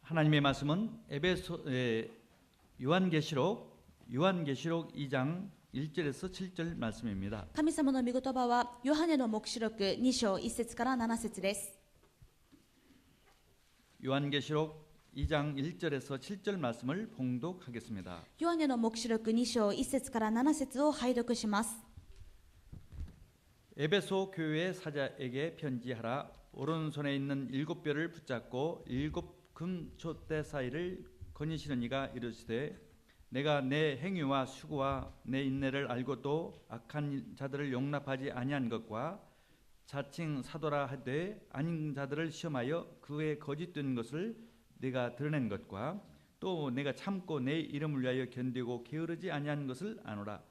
하나님의 말씀은 요한계시록 2장 1절에서 7절 말씀입니다. 神様の御言葉はヨハネの黙示録2章1節から7節です。 요한계시록 2장 1절에서 7절 말씀을 봉독하겠습니다. ヨハネの黙示録2章1節から7節を拝読します。 에베소 교회 사자에게 편지하라. 오른손에 있는 7뼈를 붙잡고 7금 촛대 사이를 거니시는 이가 이르시되 내가 내 행위와 수고와 내 인내를 알고도 악한 자들을 용납하지 아니한 것과 자칭 사도라 하되 아닌 자들을 시험하여 그의 거짓된 것을 내가 드러낸 것과 또 내가 참고 내 이름을 위하여 견디고 게으르지 아니한 것을 아노라.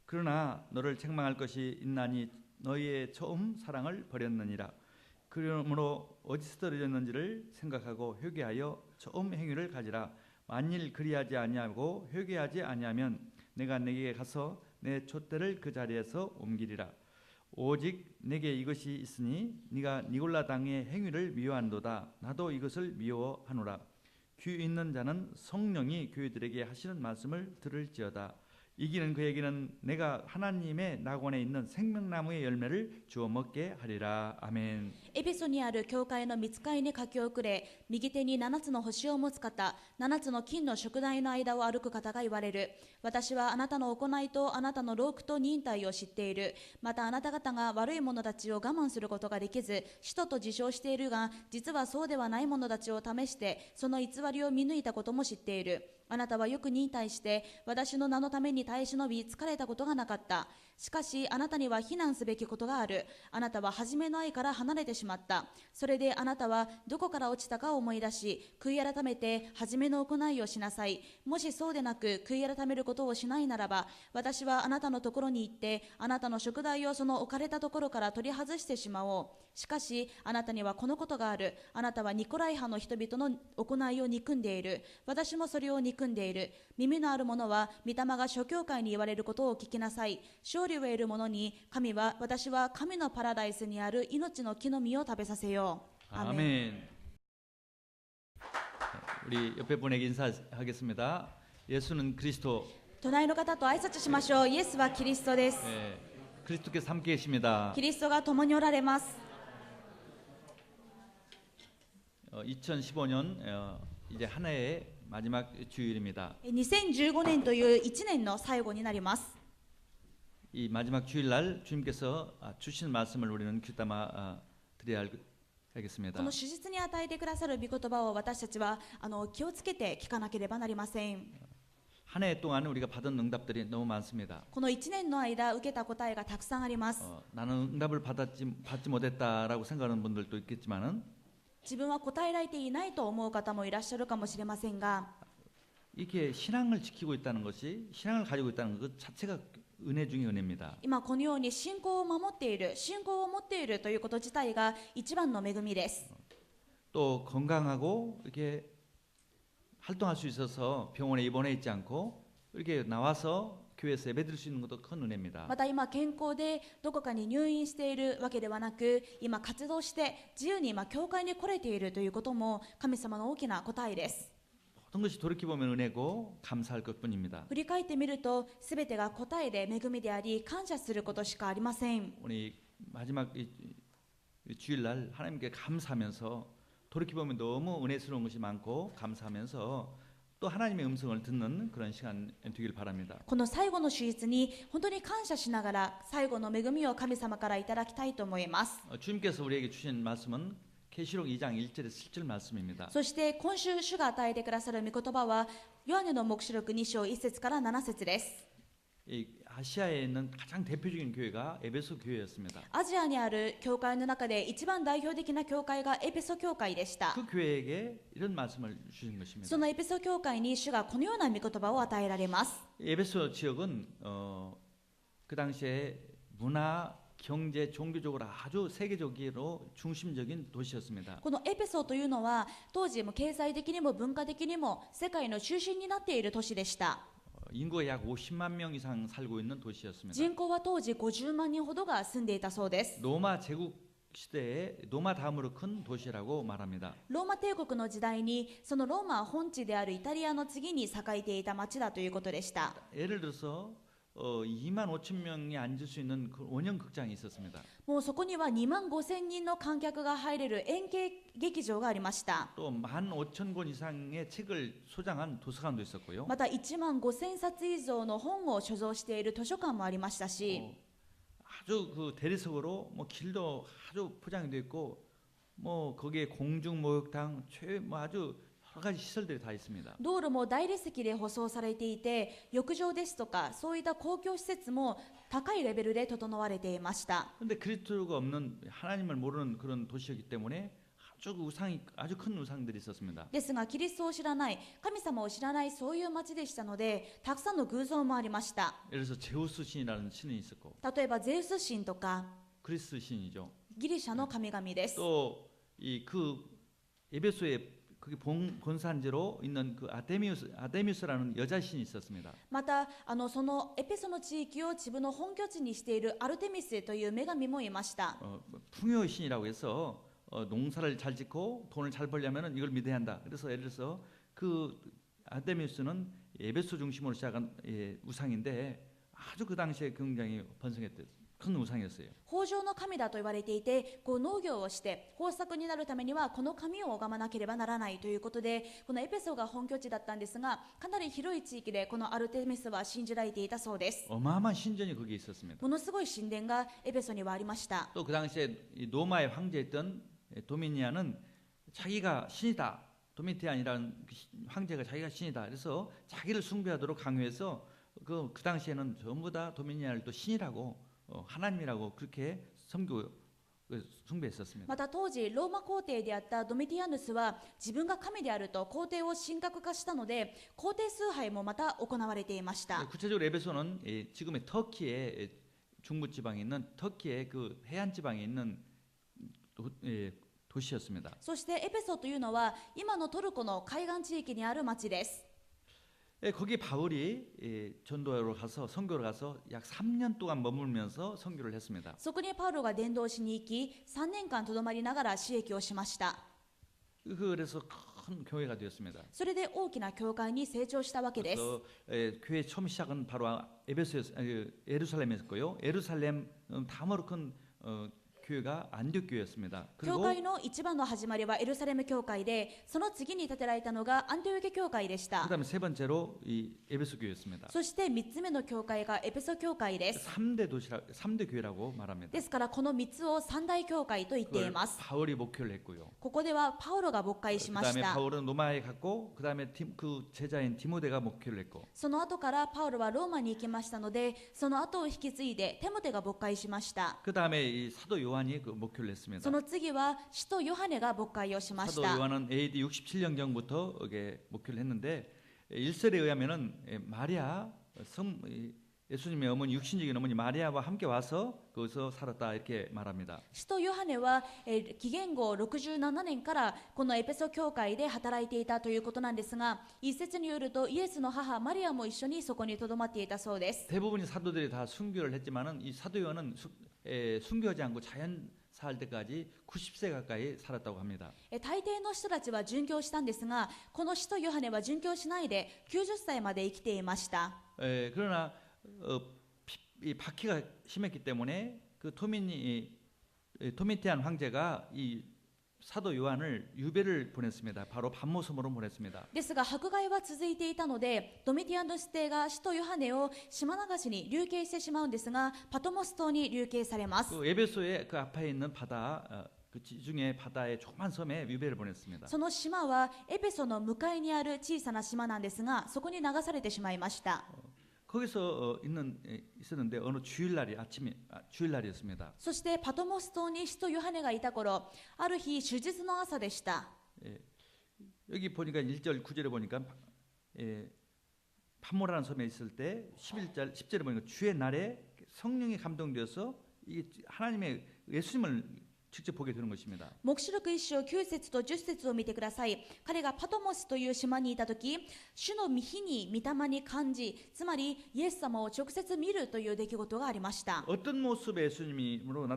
그러나 너를 책망할 것이 있나니 너희의 처음 사랑을 버렸느니라. 그러므로 어디서 떨어졌는지를 생각하고 회개하여 처음 행위를 가지라. 만일 그리하지 아니하고 회개하지 아니하면 내가 네게 가서 내 촛대를 그 자리에서 옮기리라. 오직 내게 이것이 있으니 네가 니골라 당의 행위를 미워한도다. 나도 이것을 미워하노라. 귀 있는 자는 성령이 교회들에게 하시는 말씀을 들을지어다. 이기는 그에게는 내가 하나님의 낙원에 있는 생명나무의 열매를 주어 먹게 하리라. 아멘. エペソにある教会の御使いに書き遅れ、右手に7つの星を持つ方、7つの金の燭台の間を歩く方が言われる。私はあなたの行いとあなたの労苦と忍耐を知っている。またあなた方が悪い者たちを我慢することができず、使徒と自称しているが、実はそうではない者たちを試して、その偽りを見抜いたことも知っている。あなたはよく忍耐して、私の名のために耐え忍び、疲れたことがなかった。しかし、あなたには非難すべきことがある。あなたは初めの愛から離れてしまった。それであなたはどこから落ちたかを思い出し、悔い改めて初めの行いをしなさい。もしそうでなく、悔い改めることをしないならば、私はあなたのところに行って、あなたの燭台をその置かれたところから取り外してしまおう。しかし、あなたにはこのことがある。あなたはニコライ派の人々の行いを憎んでいる。私もそれを憎んでいる。耳のある者は、御霊が諸教会に言われることを聞きなさい。勝利を得る者に、私は神のパラダイスにある命の木の実を食べさせよう。 아멘. 우리 옆에 분에게 인사하겠습니다. 예수는 그리스도. 隣の方と挨拶しましょう。イエスはキリストです。 그리스도께서 함께 계십니다. キリストが共におられます。 2015년 이제 한 해의 마지막 주일입니다. 2015年という1年の最後になります。 이 마지막 주일날 주님께서 주신 말씀을 우리는 귀담아 드려야 하겠습니다. この手術に与えてくださる御言葉を私たちは気をつけて聞かなければなりません。 한 해 동안 우리가 받은 응답들이 너무 많습니다. この1年の間受けた答えがたくさんあります。 나는 응답을 받지 못했다라고 생각하는 분들도 있겠지만은 自分は答えられていないと思う方もいらっしゃるかもしれませんが、 이렇게 신앙을 지키고 있다는 것이 신앙을 가지고 있다는 것 자체가 은혜 중의 은혜입니다. 今このように信仰を守っている、信仰を持っているということ自体が一番の恵みです。 또 건강하고 이렇게 활동할 수 있어서 병원에 입원해 있지 않고 이렇게 나와서 교회에서 예배드릴 수 있는 것도 큰 은혜입니다. また今健康でどこかに入院しているわけではなく、今活動して自由に今教会に来れているということも神様の大きな答えです。 모든 것이 돌이켜보면 은혜고 감사할 것뿐입니다. 振り返ってみると全てが答えで恵みであり感謝することしかありません。 우리 마지막 주일날 하나님께 감사하면서 돌이켜보면 너무 은혜스러운 것이 많고 감사하면서 또 하나님의 음성을 듣는 그런 시간 되길 바랍니다. この最後の手術に本当に感謝しながら最後の恵みを神様からいただきたいと思います。 주님께서 우리에게 주신 말씀은 계시록 2장 1절에서 7절 말씀입니다. そして今週主が与えてくださる御言葉はヨハネの黙示録2章1節から7節です。 이 아시아에 있는 가장 대표적인 교회가 에베소 교회였습니다. アジアにある教会の中で一番代表的な教会がエペソ教会でした。 그 교회에게 이런 말씀을 주신 것입니다. そのエペソ教会に主がこのような御言葉を与えられます。 에베소 지역은 그 당시에 문화, 경제, 종교적으로 아주 세계적으로 중심적인 도시였습니다. このエペソというのは当時も経済的にも文化的にも世界の中心になっている都市でした。 인구가 약 50만 명 이상 살고 있는 도시였습니다. 人口は当時50万人ほどが住んでいたそうです。 로마 제국 시대에 로마 다음으로 큰 도시라고 말합니다. ローマ帝国の時代にそのローマ本地であるイタリアの次に栄えていた町だということでした。 예를 들어서 2만 5천 명이 앉을 수 있는 그 원형 극장이 있었습니다. もうそこには2万5千人の観客が入れる円形劇場がありました。 또 1만 5천 권 이상의 책을 소장한 도서관도 있었고요. また1万5千冊以上の本を所蔵している図書館もありましたし、 아주 그 대리석으로 뭐 길도 아주 포장이 되어 있고 뭐 거기에 공중 목욕탕 뭐 아주 여러 가지 시설들이 다 있습니다. 道路も大理石で舗装されていて、浴場ですとかそういった公共施設も高いレベルで整われていました。 그런데 그리스도가 없는 하나님을 모르는 그런 도시였기 때문에 아주 큰 우상들이 있었습니다. ですがキリストを知らない、神様を知らないそういう町でしたので、たくさんの偶像もありました。 예를 들어서 제우스 신이라는 신이 있었고 例えばゼウス神とか 그리스 신이죠. ギリシャの神々です。 또 이 그 에베소에 거기 본산지로 있는 그 아데미우스라는 여자 신이 있었습니다. またそのエペソの地域を自分の本拠地にしているアルテミスという女神もいました。 풍요의 신이라고 해서 농사를 잘 짓고 돈을 잘 벌려면은 이걸 믿어야 한다. 그래서 예를 들어서 그 아데미우스는 에베소 중심으로 시작한 우상인데 아주 그 당시에 굉장히 번성했던 큰 우상이었어요. 豊穣の神だと言われていて、こう農業をして豊作になるためにはこの神を拝まなければならないということで、このエペソが本拠地だったんですが、かなり広い地域でこのアルテミスは信じられていたそうです。 어마어마한 신전이 거기에 있었습니다. ものすごい神殿がエペソにはありました。 또 그 당시에 이 로마의 황제였던 도미니안은 자기가 신이다. 도미티안이라는 황제가 자기가 신이다. 그래서 자기를 숭배하도록 강요해서 그 당시에는 전부 다 도미니안을 또 신이라고 하나님이라고 그렇게 숭배했었습니다. また当時ローマ皇帝であったドミティアヌスは自分が神であると皇帝を神格化したので、皇帝崇拝もまた行われていました。 구체적으로 에베소는 지금의 터키의 중부 지방에 있는 터키의 그 해안 지방에 있는 도시였습니다. そしてエペソというのは今のトルコの海岸地域にある町です。 거기 바울이 전도로 가서 선교를 가서 약 3년 동안 머물면서 선교를 했습니다. そこにパウロが伝道しに行き、3年間とどまりながら使役をしました。 그래서 큰 교회가 되었습니다. それで大きな教会に成長したわけです。 그래서 교회 처음 시작은 바로 예루살렘이었고요. 예루살렘 다음으로 큰 교회가 안디옥 교회였습니다. 教 그리고 会の一番の始まりはエルサレム教会で、その次に建てられたのがアンテオケ教会でした。 그다음에 세 번째로 이 에베소 교회였습니다. そして3つ目の教会がエペソ教会です。 3대 교회라고 말합니다. ですからこの3つを三大教会と言ってい 그걸 ます。 바울이 목회를 했고요. ここではパウロが牧会しまし 그다음에 た。 바울은 로마에 갔고 그다음에 그 제자인 디모데가 목회를 했고 その後からパウロはローマに行きましたので、その後を引き継いでテモテが牧会しました。 그다음에 이 사도 요한이 그 목회를 했습니다. その次は使徒ヨハネが牧会をしまし 사도 た。 요한은 AD 67년 전부터 이게 목회를 했는데 일설에 의하면은 마리아 예수님의 어머니 육신적인 어머니 마리아와 함께 와서 거기서 살았다 이렇게 말합니다. 使徒ヨハネは紀元後67年からこのエペソ教会で働いていたということなんですが、一説によるとイエスの母マリアも一緒にそこに留まっていたそうです。 대부분의 사도들이 다 순교를 했지만은 이 사도 요한은 순교하지 않고 자연 살 때까지 90세 가까이 살았다고 합니다. 大抵の人たちは殉教したんですが、この使徒ヨハネは殉教しないで90歳まで生きていました。 그러나 이 박해가 심했기 때문에 그 도미티안 황제가 이 사도 요한을 유배를 보냈습니다. 바로 반모섬으로 보냈습니다. ですが迫害は続いていたので、ドミティアヌス帝が使徒ヨハネを島流しに流刑してしまうんですが、パトモス島に流刑されます。 그 에베소의 그 앞에 있는 바다 그 지중해 바다의 조그만 섬에 유배를 보냈습니다. その島はエペソの向かいにある小さな島なんですが、そこに流されてしまいました。 거기서 있었는데 어느 주일날이었습니다. そしてパトモス島に使徒ヨハネがいた頃、ある日主日の朝でした。 여기 보니까 1절 9절에 보니까 판모라는 섬에 있을 때 10절에 보니까 주의 날에 성령이 감동되어서 이게 하나님의 예수님을 직접 보게 되는 것입니다. 黙示録1章9節と10節を見てください。彼がパトモスという島にいた時、主の御日に御霊に感じ、つまりイエス様を直接見るという出来事がありました。 어떤 모습의 예수님으로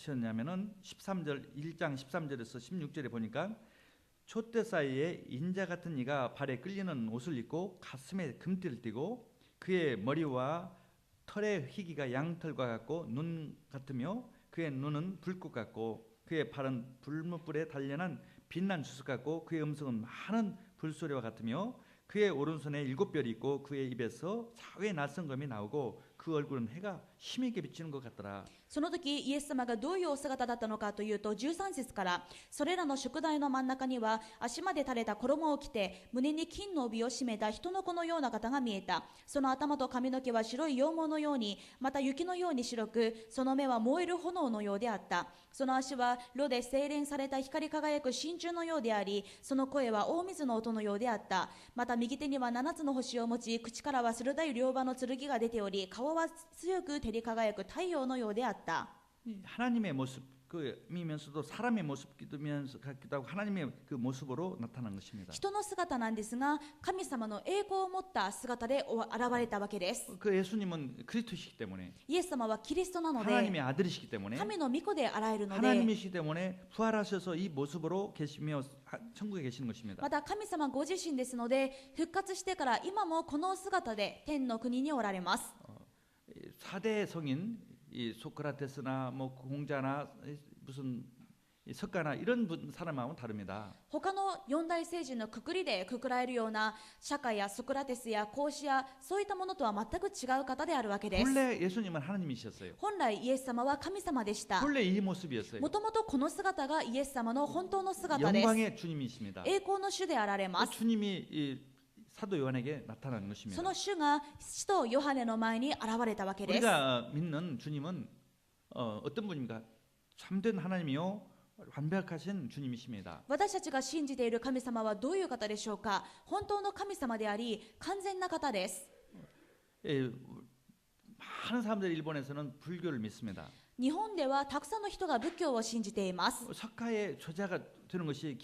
하셨냐면은 13절 1장 13절에서 16절에 보니까 촛대 사이에 인자 같은 이가 발에 끌리는 옷을 입고 가슴에 금띠를 띠고 그의 머리와 털의 희기가 양털과 같고 눈 같으며 그의 눈은 불꽃 같고 그의 발은 불뭇불에 단련한 빛난 주석 같고 그의 음성은 많은 불소리와 같으며 그의 오른손에 7별이 있고 그의 입에서 사회의 낯선 검이 나오고 그 얼굴은 해가 희미하게 비치는 것 같더라. その時イエス様がどういうお姿だったのかというと、13節から、それらの宿題の真ん中には足まで垂れた衣を着て胸に金の帯を締めた人の子のような方が見えた。その頭と髪の毛は白い羊毛のように、また雪のように白く、その目は燃える炎のようであった。その足は炉で精錬された光り輝く真鍮のようであり、その声は大水の音のようであった。また右手には7つの星を持ち、口からは鋭い両刃の剣が出ており、顔は強く照り輝く太陽のようであった。 하나님의 모습이면서도 사람의 모습기도 하고 하나님의 그 모습으로 나타난 것입니다. 人の姿なんですが、神様の栄光を持った姿で現れたわけです。 그 예수님은 그리스도시기 때문에 イエス様はキリストなので、 하나님의 아들이시기 때문에 神の御子であられるので、 하나님이시기 때문에 부활하셔서 이 모습으로 계시며 천국에 계시는 것입니다. また神様ご自身ですので、復活してから今もこの姿で天の国におられます。 4대 성인 이 소크라테스나 뭐 공자나 무슨 석가나 이런 사람하고는 다릅니다. 他の四大聖人のくくりでくくられるような釈迦やソクラテスや孔子やそういったものとは全く違う方であるわけです。 본래 예수님은 하나님이셨어요. 本来イエス様は神様でした。 본래 이 모습이었어요. もともとこの姿がイエス様の本当の姿です。 영광의 주님이십니다. 栄光の主であられます。 주님이 이 사도 요한에게 나타난 것입니다. その主が使徒ヨハネの前に現れたわけです。 우리가 믿는 주님은 어떤 분입니까? 참된 하나님이요 완벽하신 주님이십니다. 私たちが信じている神様はどういう方でしょうか。本当の神様であり完全な方です。 예, 많은 사람들이 일본에서는 불교를 믿습니다. 日本ではたくさんの人が仏教を信じています。 석가의 조자가 되는 것이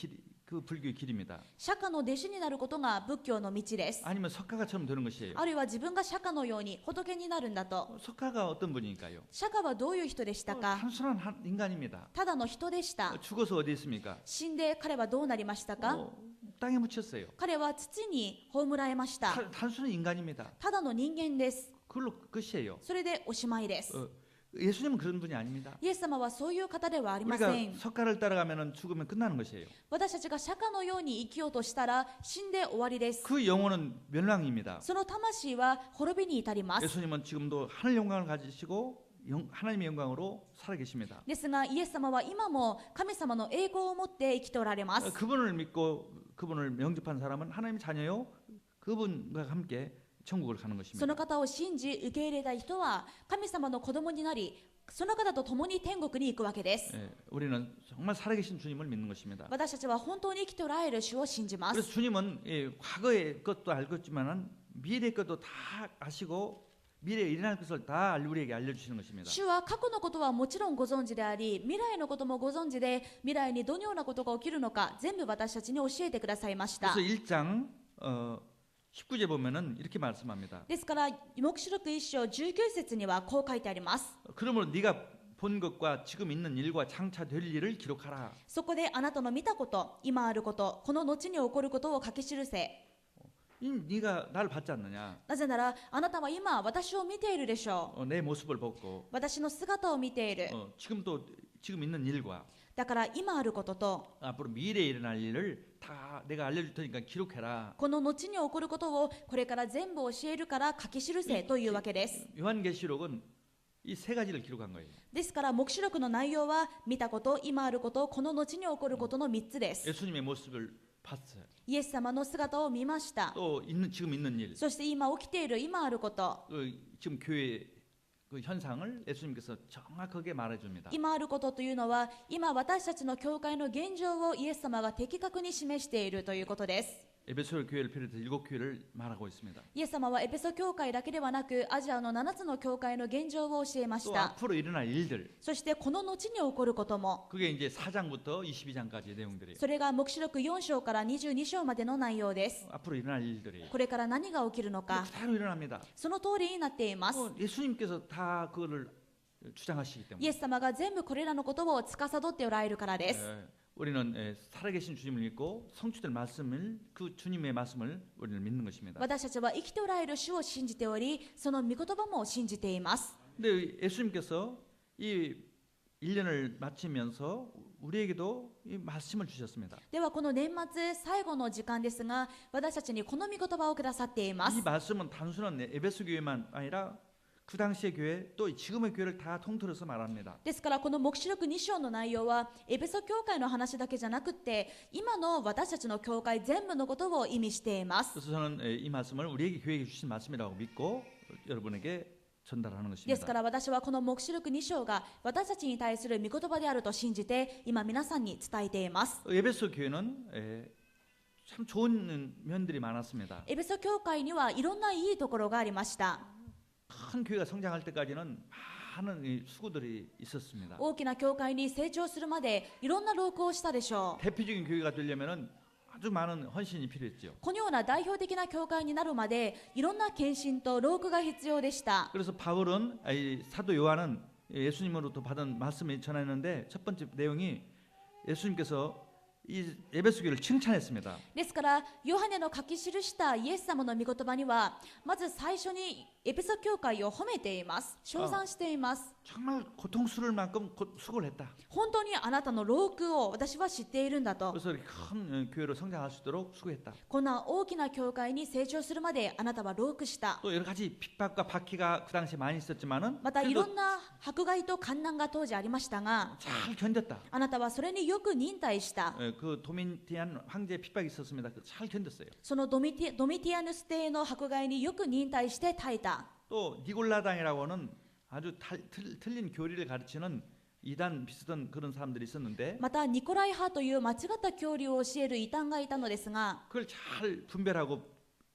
그 불교의 길입니다. 釈迦の弟子になることが仏教の道です。 아니면 석가가처럼 되는 것이에요. あるいは自分が釈迦のように仏になるんだと。 석가가 어떤 분이니까요? 釈迦はどういう人でしたか。 단순한 인간입니다. ただの人でした。 죽어서 어디 있습니까? 死んで彼はどうなりましたか。 땅에 묻혔어요. 彼は土に葬られました。 단순한 인간입니다. ただの人間です。 그걸로 끝이에요. それでおしまいです。 예수님은 그런 분이 아닙니다. イエス様はそういう方ではありま 우리가 せん。 석가를 따라가면 죽으면 끝나는 것이에요. 私たちが釈迦のように生きようとしたら死んで終わりです。 그 영혼은 멸망입니다. その魂は滅びに至ります。 예수님은 지금도 하늘 영광을 가지시고 하나님의 영광으로 살아계십니다. ですがイエス様は今も神様の栄光を持って生きておられます。 그분을 믿고 그분을 영접한 사람은 하나님의 자녀요. 그분과 함께 천국을 가는 そ 것입니다. の方を信じ受け入れた人は神様の子供になり、その方と共に天国に行くわけです。 예, 우리는 정말 살아계신 주님을 믿는 것입니다. 私たちは本当に生きておられる主を信じま 그래서 す。 주님은 과거의 것도 알고 있지만은 미래 것도 다 아시고 미래에 일어날 것을 다 우리에게 알려주시는 것입니다. 主は過去のことはもちろんご存知であり、未来のこともご存知で、未来にどのようなことが起きるのか全部私たちに教えてくださいました。 그래서 1장 19절 보면은 이렇게 말씀합니다. ですから黙示録1章19節にはこう書いてあります。 그러므로 네가 본 것과 지금 있는 일과 장차 될 일을 기록하라. そこであなたの見たこと、今あること、この後に起こることを書き記せ。 네가 나를 봤지 않느냐? なぜならあなたは今私を見ているでしょう。 내 모습을 보고 私の姿を見ている。 지금 있는 일과 だから今あることと 앞으로 미래에 일어날 일을 다 내가 알려줄 테니까 기록해라. この後に起こることをこれから全部教えるから書き記せというわけです。 요한계시록은 이 세 가지를 기록한 거예요. ですから黙示録の内容は見たこと、今あること、この後に起こることの3つです。 예수님의 모습을 봤어요. イエス様の姿を見ました。 또 지금 있는 일, そして今起きている今あること、 지금 교회 그 현상을 예수님께서 정확하게 말해줍니다. 今あることというのは今私たちの教会の現状をイエス様が的確に示しているということです。 에베소 교회를 비롯해서 7교회를 말하고 있습니다. イエス様はエペソ教会だけではなくアジアの7つの教会の現状を教えまし 또 た。 앞으로 일어날 일들, そしてこの後に起こることも、 그게 이제 4장부터 22장까지의 내용들이에요. それが黙示録4章から22章までの内容です。 앞으로 일어날 일들이에요. これから何が起きるのか、 그대로 일어납니다. その通りになっています。 예수님께서 다 그거를 주장하시기 イ 때문에 エス様が全部これらのことを司っておられるからです。 우리는 살아계신 주님을 믿고 성취될 말씀을 그 주님의 말씀을 우리는 믿는 것입니다. 私たちは生きておられる主を信じており、その御言葉も信じています。 근데 예수님께서 이 1년을 마치면서 우리에게도 이 말씀을 주셨습니다. ではこの年末最後の時間ですが、私たちにこの御言葉をくださっていま 이 す。 말씀은 단순한 에베소 교회만 아니라 그 당시의 교회 또 지금의 교회를 다 통틀어서 말합니다. ですからこの黙示録2章の内容はエペソ教会の話だけじゃなくって今の私たちの教会全部のことを意味しています。 그래서 저는 이 말씀을 우리에게 교회에게 주신 말씀이라고 믿고 여러분에게 전달하는 です 것입니다. から私はこの黙示録2章が私たちに対する御言葉であると信じて今皆さんに伝えています。 에베소 교회는 참 좋은 면들이 많았습니다. エペソ教会にはいろんないいところがありました。 큰 교회가 성장할 때까지는 많은 이 수고들이 있었습니다. 大きな教会に成長するまでいろんな労苦をしたでしょう。 대표적인 교회가 되려면은 아주 많은 헌신이 필요했죠. このような代表的な教会になるまでいろんな献身と労苦が必要でした。 그래서 바울은 사도 요한은 예수님으로부터 받은 말씀을 전했는데 첫 번째 내용이 예수님께서 이 에베소 교회를 칭찬했습니다. ですからヨハネの書き記したイエス様の御言葉にはまず最初にエペソ教会を褒めています。称賛しています。 정말 고통스러울 만큼 수고를 했다. 本当にあなたの労苦を私は知っているんだと。 그래서 이렇게 큰 교회로 성장할 수 있도록 수고했다. こんな大きな教会に成長するまであなたは労苦した。 또 여러 가지 핍박과 박해가 그 당시에 많이 있었지만은 またいろんな迫害と困難が当時ありましたが 잘 견뎠다. あなたはそれによく忍耐した。 그 도미티안 황제의 핍박이 있었습니다. 잘 견뎠어요. そのドミティアヌス帝の迫害によく忍耐して耐えた。 또 니골라당이라고 하는 아주 틀린 교리를 가르치는 이단 비슷한 그런 사람들이 있었는데 またニコライ派という間違った教理を教える異端がいたのですが 그걸 잘 분별하고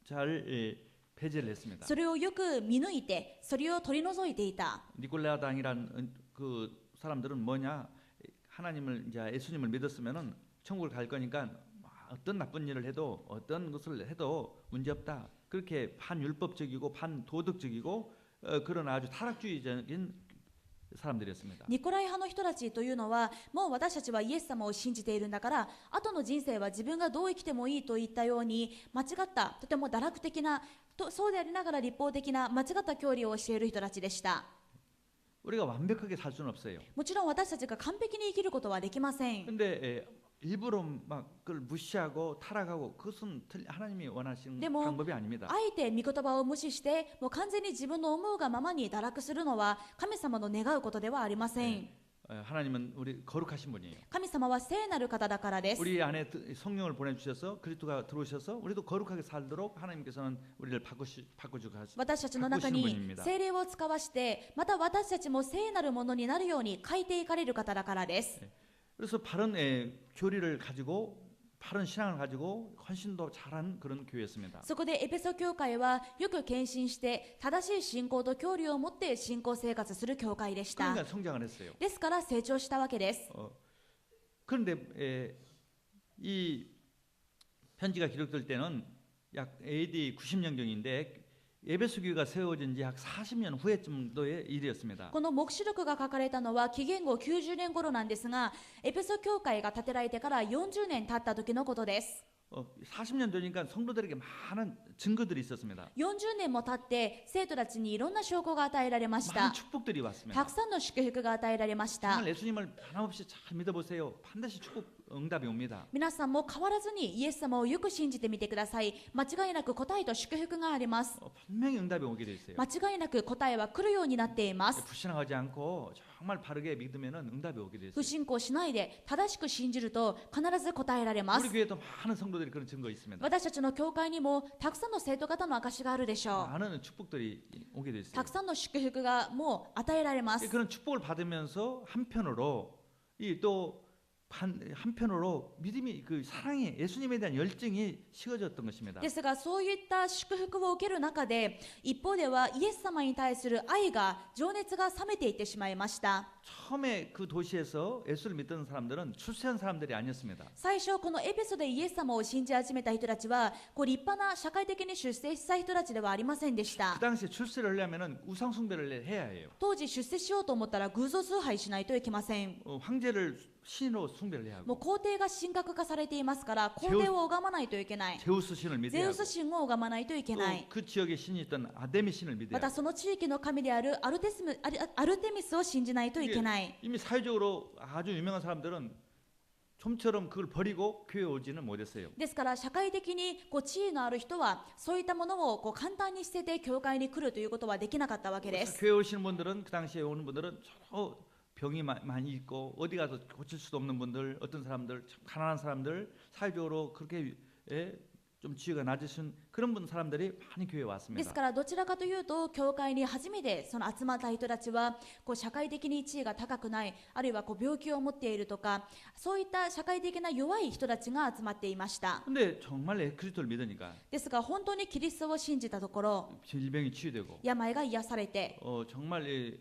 잘 배제를 했습니다. それをよく見抜いてそれを取り除いていた。 니골라당이란 그 사람들은 뭐냐? 하나님을 이제 예수님을 믿었으면은 천국을 갈 거니까 어떤 나쁜 일을 해도 어떤 것을 해도 문제 없다. 그렇게 반율법적이고 반도덕적이고 그런 아주 타락주의적인 사람들이었습니다. ニコライ派の人たちというのはもう私たちはイエス様を信じているんだから後の人生は自分がどう生きてもいいといったように間違ったとても堕落的なそうでありながら立法的な間違った教理を教える人たちでした。 우리가 완벽하게 살 수는 없어요. もちろん私たちが完璧に生きることはできません。 근데 일부러 막 그걸 무시하고 타락하고 그것은 하나님이 원하시는 でも 방법이 아닙니다. あえて御言葉を無視してもう完全に自分の思うがままに堕落するのは神様の願うことではありません。 하나님은 우리 거룩하신 분이에요. 神様は聖なる方だからです。 우리 안에 성령을 보내주셔서 그리스도가 들어오셔서 우리도 거룩하게 살도록 하나님께서는 우리를 바꿔주고 私たちの中 바꾸시는 に 분입니다. 聖霊を使わしてまた私たちも聖なるものになるように変えていかれる方だからです。 그래서 바른 교리를 가지고 바른 신앙을 가지고 헌신도 잘한 그런 교회였습니다. そこでエペソ教会はよく献身して正しい信仰と教理を持って信仰生活する教会でした。 그러니까 성장을 했어요. ですから成長したわけです。 그런데 이 편지가 기록될 때는 약 AD 90년경인데 에베소 교회가 세워진 지 약 40년 후에쯤도의 일이었습니다. この黙示録が書かれたのは紀元後90年頃なんですがエペソ教会が建てられてから40年経った時のことです。 40년 되니까 성도들에게 많은 증거들이 있었습니다. 40年も経って生徒たちにいろんな証拠が与えられまし 많은 た。 축복들이 왔습니다. たくさんの祝福が与えられました。 정말 예수님을 변함없이 잘 믿어보세요. 반드시 축복 응답이 옵니다. 皆さんも変わらずにイエス様をよく信じてみてください。間違いなく答えと祝福があります。 분명히 응답이 오게 돼 있어요. 間違いなく答えは来るようになっています。 불신앙하지 않고 정말 바르게 믿으면 응답이 오게 돼 不 있어요. 信仰しないで正しく信じると必ず答えられま 우리 す。 교회도 많은 성도들이 그런 증거 있습니다. 私たちの教会にもたくさんの生徒方の証があるでしょう。 많은 축복들이 오게 돼 있어요. たくさんの祝福がもう与えられます。 그런 축복을 받으면서 한편으로 한편으로 믿음이 그 사랑이 예수님에 대한 열정이 식어졌던 것입니다. ですがそういった祝福を受ける中で一方ではイエス様に対する愛が情熱が冷めていってしまいました。 처음에 그 도시에서 예수를 믿던 사람들은 출세한 사람들이 아니었습니다. 最初このエペソでイエス様を信じ始めた人たちはこう立派な社会的に出世した人たちではありませんでし 그 た。 당시에 출세를 하려면은 우상 숭배를 해야 해요. 当時出世しようと思ったら偶像崇拝しないといけません。 황제를 신으로 숭배를 해야 もう 하고 皇帝が神格化されていますから皇帝を拝まないといけない。 제우스 신을 ゼ 믿어야 ウス 하고 神を拝まないといけない。 또 그 지역에 신이 있던 아데미 신을 믿어야 また 하고 その地域の神であるアルテミスを信じないといけない。 이미 사회적으로 아주 유명한 사람들은 좀처럼 그걸 버리고 교회 오지는 못했어요. ですから社会的にこう地位のある人はそういったものをこう簡単に捨てて教会に来るということはできなかったわけです。 교회 오시는 분들은 그 당시에 오는 분들은 병이 많이 있고 어디 가서 고칠 수도 없는 분들, 어떤 사람들, 참 가난한 사람들, 사회적으로 그렇게 좀 지위가 낮으신 그런 사람들이 많이 교회에 です 왔습니다. からどちらかというと教会に初めてその集まった人たちはこう社会的に地位が高くない、あるいはこう病気を持っているとかそういった社会的な弱い人たちが集まっていました。 근데 정말 그리스도를 믿으니까 ですが本当にキリストを信じたところ 질병이 치유되고 病が癒されて 정말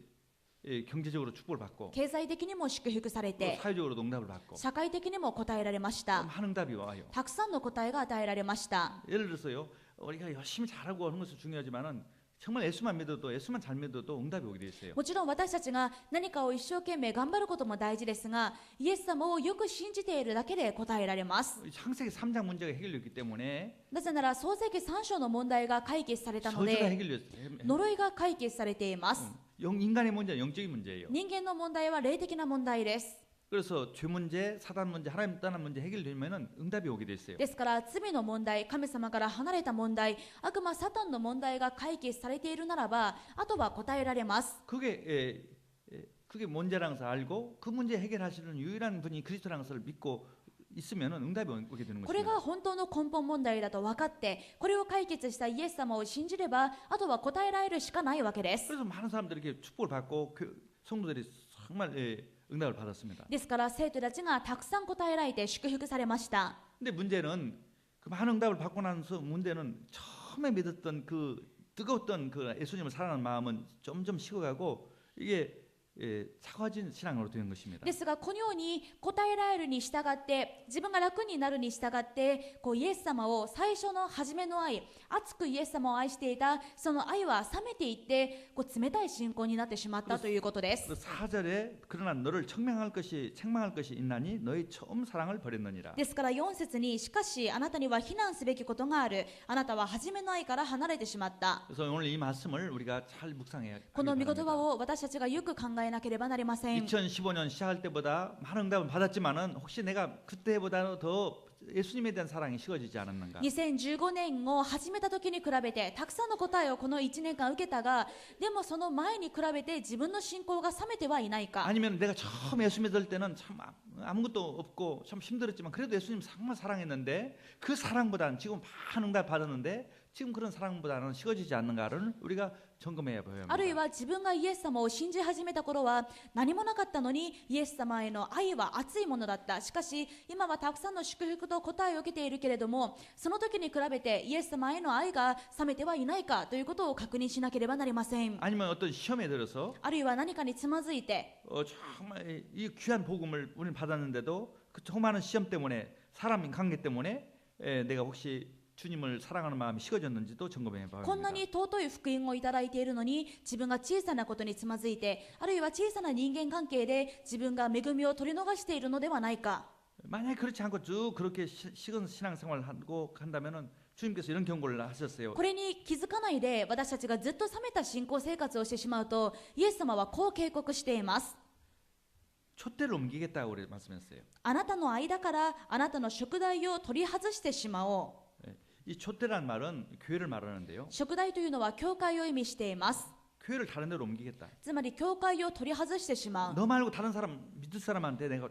경제적으로 축복을 받고 経済的にも祝福され 또 て 사회적으로도 응답을 받고 社会的にも応えられました。 많은 응답이 와요. たくさんの答えが与えられました。 예를 들어서요, 우리가 열심히 잘하고 하는 것은 중요하지만은 정말 예수만 믿어도 예수만 잘 믿어도 응답이 오게 돼 있어요. もちろん私たちが何かを一生懸命頑張ることも大事ですが、イエス様をよく信じているだけで答えられます。 창세기 3장 문제가 해결됐기 때문에 なぜなら創世記3章の問題が解決されたの 저주가 で 해결됐어요. 呪いが解決されています。 인간의 문제는 영적인 문제예요. 人間の問題は霊的な問題です。 그래서 죄 문제, 사단 문제, 하나님 떠난 문제 해결되면은 응답이 오게 돼 있어요. ですから罪の問題、神様から離れた問題、悪魔サタンの問題が解決されているならば、あとは答えられます。 그게 문제라는 것을 알고 그 문제 해결하시는 유일한 분이 그리스도라는 것을 믿고 있으면은 응답이 오게 되는 これ 것입니다. が本当の根本問題だと分かって、これを解決したイエス様を信じれば、あとは答えられるしかないわけです。 그래서 많은 사람들이 이렇게 축복을 받고 성도들이 정말 응답을 받았습니다. ですから生徒たちがたくさん答えられて祝福されました。 근데 문제는 그 많은 응답을 받고 나서 문제는 처음에 믿었던 그 뜨거웠던 그 예수님을 사랑하는 마음은 점점 식어가고 이게 사과진 신앙으로 되는 것입니다. ですがこのように答えられるに従って自分が楽になるに従ってこうイエス様を最初の初めの愛、熱くイエス様を愛していたその愛は冷めていってこう冷たい信仰になってしまったということです。 4절에 그러나 너를 책망할 것이 있나니 너희 처음 사랑을 버렸느니라. ですから4節にしかしあなたには非難すべきことがある、あなたは初めの愛から離れてしまった。 그래서 오늘 이 말씀을 우리가 잘 묵상해야 この御言 합니다. 葉を私たちがよく考えなければなりません。 2015년 시작할 때보다 많은 응답을 받았지만은 혹시 내가 그때보다는 더 예수님에 대한 사랑이 식어지지 않았는가? 2015年を始めた時に比べてたくさんの答えをこの1年間受けたが、でもその前に比べて自分の信仰が冷めてはいないか。 아니면 내가 처음 예수 믿을 때는 참 아무것도 없고 참 힘들었지만 그래도 예수님 정말 사랑했는데 그 사랑보다는 지금 많은 응답 받았는데 지금 그런 사랑보다는 식어지지 않는가를 우리가 점검해야 보여야 あるい 합니다. は自分がイエス様を信じ始めた頃は何もなかったのにイエス様への愛は熱いものだった。しかし今はたくさんの祝福と答えを受けているけれども、その時に比べてイエス様への愛が冷めてはいないかということを確認しなければなりません。 아니면 어떤 시험에 들어서 あるいは何かにつまずいて 정말 이 귀한 복음을 우리는 받았는데도 그 조그마한 시험 때문에 사람 관계 때문에 내가 혹시 주님을 사랑하는 마음이 식어졌는지도 점검해 봐야 こんな 합니다. に尊い福音をいただいているのに自分が小さなことにつまずいて、あるいは小さな人間関係で自分が恵みを取り逃しているのではないか。 만약에 그렇지 않고 쭉 그렇게 식은 신앙생활을 하고 한다면은 주님께서 이런 경고를 하셨어요. これに気づかないで私たちがずっと冷めた信仰生活をしてしまうと、イエス様はこう警告しています。 촛대를 옮기겠다고 그래 말씀했어요. あなたの間からあなたの食材を取り外してしまおう。 이 촛대란 말은 교회를 말하는데요. 食材というのは教会を意味しています。 교회를 다른 데로 옮기겠다. つまり教会を取り外してしまう。 너 말고 다른 사람 믿을 사람한테 내가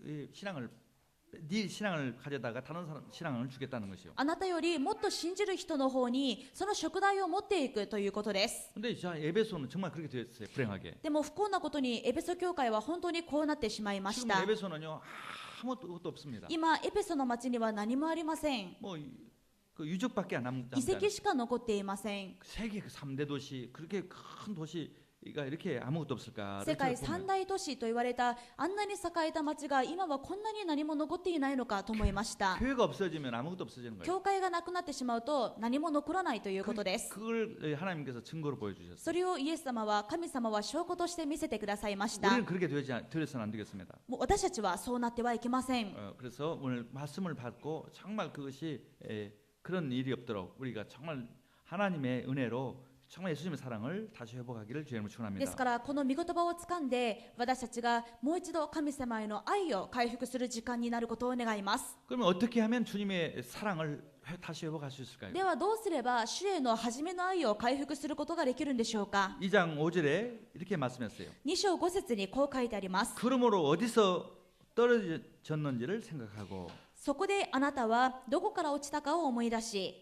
네 신앙을 가져다가 다른 사람 신앙을 주겠다는 것이요. あなたよりもっと信じる人の方にその食材を持っていくということです。 근데 자 에베소는 정말 그렇게 되었어요. 불행하게. でも不幸なことにエペソ教会は本当にこうなってしまいまし 지금 た。 에베소는요 아무것도 없습니다. 今エペソの町には何もありません。 그 유적밖에 안 남지 遺跡しか残っていません。 세계 그 3대 도시 그렇게 큰 도시 이렇게 아무것도 없을까? 世界三大都市と言われたあんなに栄えた町が今はこんなに何も残っていないのかと思いました。 교회가 없어지면 아무것도 없어지는 거예요. 教会がなくなってしまうと何も残らないということです。 그걸 하나님께서 증거로 보여주셨어요. それをイエス様は、神様は証拠として見せてくださいました。 우리는 그렇게 되어서는 안 되겠습니다. もう私たちはそうなってはいけません。 그래서 오늘 말씀을 받고 정말 그것이 그런 일이 없도록 우리가 정말 하나님의 은혜로 정말 예수님의 사랑을 다시 회복하기를 주님을 で 축원합니다. すからこの御言葉をつかんで、私たちがもう一度神様への愛を回復する時間になることを願います。 그러면 어떻게 하면 주님의 사랑을 다시 회복할 수 있을까요? ではどうすれば主への初めの愛を回復することができるんでしょうか。 2장 5절에 이렇게 말씀했어요. 2章5節にこう書いてあります。 그러므로 어디서 떨어졌는지를 생각하고 そこであなたはどこから落ちたかを思い出し、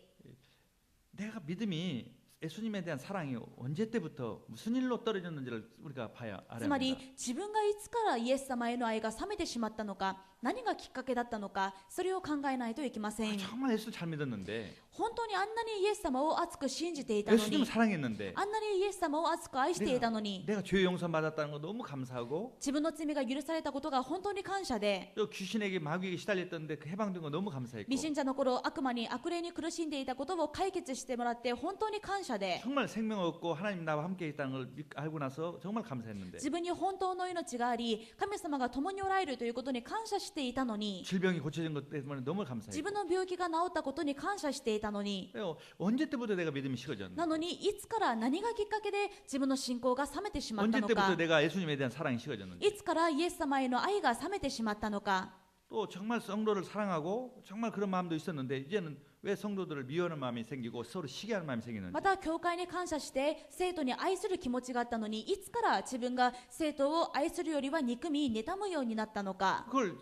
내가 믿음이 예수님에 대한 사랑이 언제 때부터 무슨 일로 떨어졌는지를 우리가 봐야 つま 알아야 り 합니다. 自分がいつからイエス様への愛が冷めてしまったのか、何がきっかけだったのか、それを考えないといけません。 정말 예수를 잘 믿었는데 本当にあんなにイエス様を熱く信じていたの 예수님을 に、 사랑했는데 あんなにイエス様を熱く愛していたのに、 내가 죄 용서 받았다는 거 너무 감사하고 自分の罪が許されたことが本当に感謝で、 또 귀신에게 마귀에게 시달렸던데 그 해방된 거 너무 감사했고 未信者の頃悪魔に悪霊に苦しんでいたことを解決してもらって本当に感謝で、 정말 생명 얻고 하나님 나와 함께 있다는 걸 알고 나서 정말 감사했는데 自分に本当の命があり、神様が共におられるということに感謝していたのに、 질병이 고쳐진 것 때문에 너무 自 감사했고 分の病気が治ったことに感謝していたのに、 언제 때부터 내가 믿음이 식어졌나 なのにいつから何がきっかけで自分の信仰が冷めてしまった 언제 の 때부터 か、 내가 예수님에 대한 사랑이 식어졌는지 いつからイエス様への愛が冷めてしまったのか、 또 정말 성도를 사랑하고 정말 그런 마음도 있었는데 이제는 왜 성도들을 미워하는 마음이 생기고 서로 시기하는 마음이 생기는지 また教会に感謝して生徒に愛する気持ちがあったのに、いつから自分が生徒を愛するよりは憎み妬むようになったのか、 그걸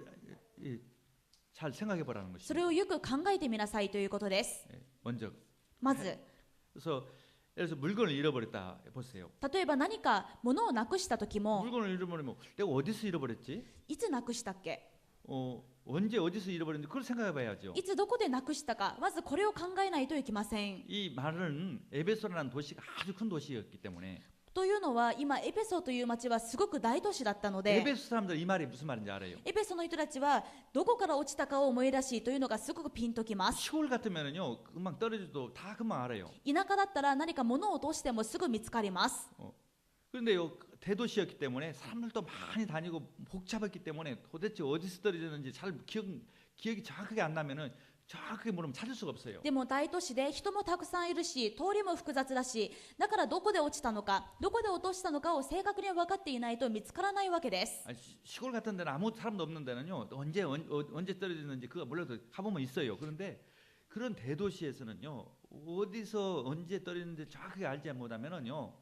잘 생각해 보라는 そ 것입니다. れをよく考えてみなさいということです。 먼저 まず、 그래서 예를 들어서 물건을 잃어버렸다 보세요. 例えば何か物をなくした時も、 물건을 잃어버리면 내가 어디서 잃어버렸지? いつなくしたっけ、 언제 어디서 잃어버렸는지 그걸 생각해 봐야죠. いつどこでなくしたか、まずこれを考えないといけません。 이 말은 에베소라는 도시가 아주 큰 도시였기 때문에 というのは、今エペソという町はすごく大都市だったので、 에베소 사람들 이 말이 무슨 말인지 알아요. エペソの人たちはどこから落ちたかを思い出しというのがすごくピンときます。 시골 같으면은요 금방 떨어져도 다 금방 알아요. 田舎だったら何か物を落としてもすぐ見つかります。 그런데요 대도시였기 때문에 사람들도 많이 다니고 복잡했기 때문에 도대체 어디서 떨어졌는지 잘 기억이 정확하게 안 나면은 정확하게 물으면 찾을 수가 없어요. でも大都市で人もたくさんいるし、通りも複雑だし、だからどこで落ちたのか、どこで落としたのかを正確に分かっていないと見つからないわけです。 시골 같은 데는 아무 사람도 없는 데는요 언제 떨어졌는지 그거 몰라도 가보면 있어요. 그런데 그런 대도시에서는요 어디서 언제 떨어졌는지 정확하게 알지 못하면은요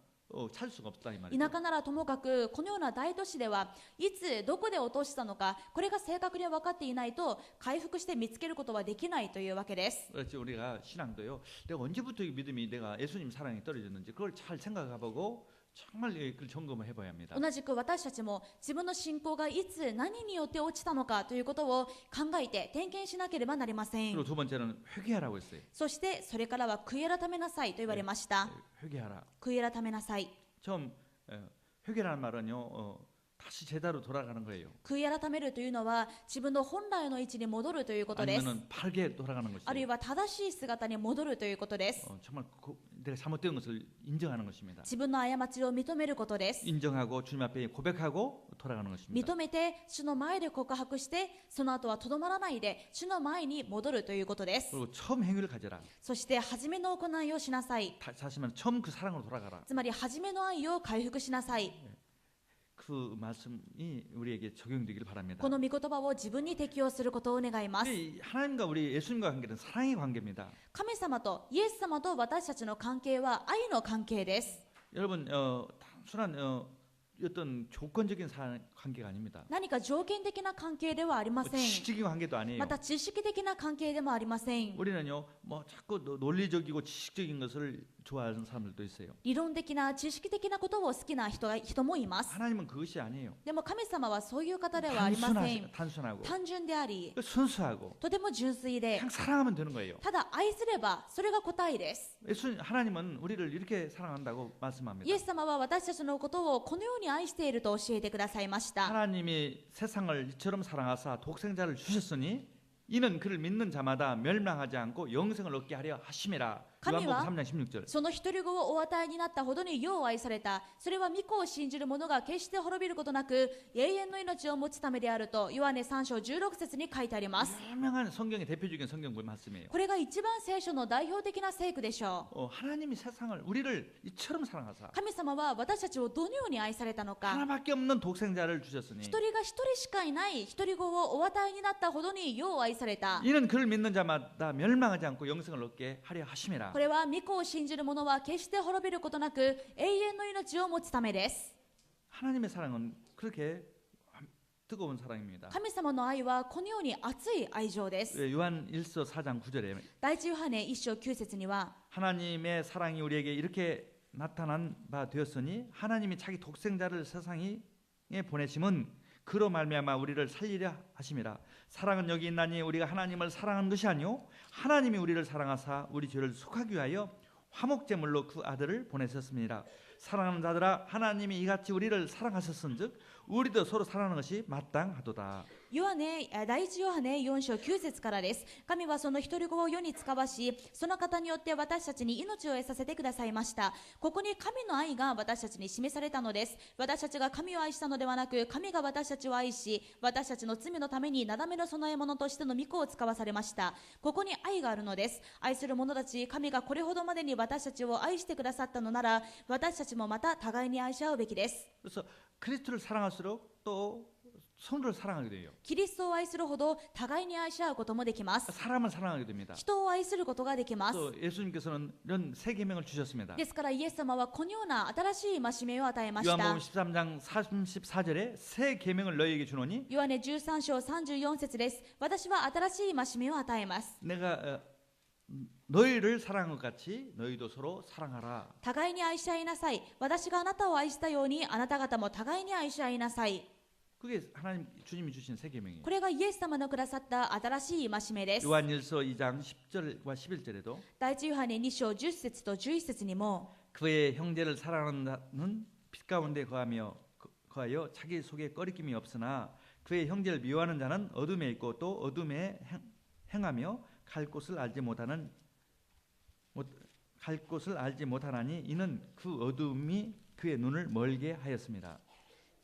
찾을 수가 없다 이 말이에요. 田舎ならともかく、このような大都市ではいつどこで落としたのか、これが正確に分かっていないと回復して見つけることはできないというわけです。 그렇지 우리가 신앙도요 내가 언제부터 이 믿음이 내가 예수님 사랑이 떨어졌는지 그걸 잘 생각해보고 정말 그 점검을 해봐야 합니다. 同じく私たちも自分の信仰がいつ何によって落ちたのかということを考えて点検しなければなりません。 그리고 두 번째는 회개하라고 했어요. そしてそれからは悔い改めなさいと言われました。 회개하라. 悔い改めなさい。 처음 회개라는 말은요 다시 제자로 돌아가는 거예요. 悔い改めるというのは自分の本来の位置に戻るということです。 아니면은 바르게 돌아가는 あるい 것이에요. は正しい姿に戻るということです。 정말 내가 잘못된 것을 인정하는 것입니다. 自分の過ちを認めることです。 인정하고 주님 앞에 고백하고 돌아가는 것입니다. 認めて主の前で告白して、その後はとどまらないで主の前に戻るということです。 그리고 처음 행위를 가져라. そして初めの行いをしなさい。 다시 말하면 처음 그 사랑으로 돌아가라. つまり初めの愛を回復しなさい。 그 말씀이 우리에게 적용되기를 바랍니다. この御言葉を自分に適用することを願います。 하나님과 우리 예수님과 관계는 사랑의 관계입니다. 神様とイエス様と私たちの関係は愛の関係です。 여러분 단순한 어떤 조건적인 관계가 아닙니다. 何か条件的な関係ではありません。 지식적인 관계도 아니에요. また知識的な関係でもありません。 우리는요, 뭐 자꾸 논리적이고 지식적인 것을 좋아하는 사람들도 있어요. 理論的な知識的なことを好きな人もいます。 하나님은 그것이 아니에요. でも神様はそういう方ではありません。 단순하고 単純であり、 순수하고 とても純粋で、 그냥 사랑하면 되는 거예요. ただ愛すればそれが答えです。 하나님은 우리를 이렇게 사랑한다고 말씀합니다. イエス様は私たちのことをこのように愛していると教えてくださいました。 하나님이 세상을 이처럼 사랑하사 독생자를 주셨으니 이는 그를 믿는 자마다 멸망하지 않고 영생을 얻게 하려 하심이라. 요한복음 3장 16절. その一人子をお与えになったほどによう愛された。それは御子を信じる者が決して滅びることなく永遠の命を持つためであるとヨハネ3章16節に書いてあります。 유명한 성경의 대표적인 성경 말씀이에요. これが一番聖書の代表的な聖句でしょう。 하나님이 세상을 우리를 이처럼 사랑하사 神様は私たちをどのように愛されたのか。 하나밖에 없는 독생자를 주셨으니 一人が一人しかいない一人子をお与えになったほどによう愛された。 이는 그를 믿는 자마다 멸망하지 않고 영생을 얻게 하려 하심이라. これは御子を信じる者は決して滅びることなく永遠の命を持つためです。 하나님의 사랑은 그렇게 뜨거운 사랑입니다. 神様の愛はこのように熱い愛情です。 요한 1서 4장 9절에 第一ヨハネ1章9節には 하나님의 사랑이 우리에게 이렇게 나타난 바 되었으니 하나님이 자기 독생자를 세상에 보내심은 그로 말미암아 우리를 살리려 하심이라. 사랑은 여기 있나니 우리가 하나님을 사랑한 것이 아니요 하나님이 우리를 사랑하사 우리 죄를 속하기 위하여 화목제물로 그 아들을 보내셨습니다. 사랑하는 자들아 하나님이 이같이 우리를 사랑하셨은즉 우리도 서로 사랑하는 것이 마땅하도다. 第一ヨハネ4章9節からです。神はその一人子を世に使わし、その方によって私たちに命を得させてくださいました。ここに神の愛が私たちに示されたのです。私たちが神を愛したのではなく、神が私たちを愛し、私たちの罪のためになだめの供え物としての御子を使わされました。ここに愛があるのです。愛する者たち、神がこれほどまでに私たちを愛してくださったのなら、私たちもまた互いに愛し合うべきです。 그래서 그리스도를 사랑할수록 또 성도를 사랑하게 돼요. キリストを愛するほど互いに愛し合うこともできます。 사람을 사랑하게 됩니다. 人を愛することができます。 또 예수님께서는 이런 세 계명을 주셨습니다. ですからイエス様はこのような新しい戒めを与えました。 요한복음 13장 34절에 새 계명을 너희에게 주노니 ヨハネ13章34節です。私は新しい戒めを与えます。 내가 너희를 사랑한 것 같이 너희도 서로 사랑하라. 互いに愛し合いなさい。私があなたを愛したようにあなた方も互いに愛し合いなさい。 그게 하나님 주님이 주신 새 계명이에요. これがイエス様のくださった新しい戒めです。 요한일서 2장 10절과 11절에도 第一ヨハネ2章10節と11節にも 그의 형제를 사랑하는 빛 가운데 거하여 자기 속에 꺼리낌이 없으나 그의 형제를 미워하는 자는 어둠에 있고 또 어둠에 행하며 갈 곳을 알지 못하나니 이는 그 어둠이 그의 눈을 멀게 하였습니다.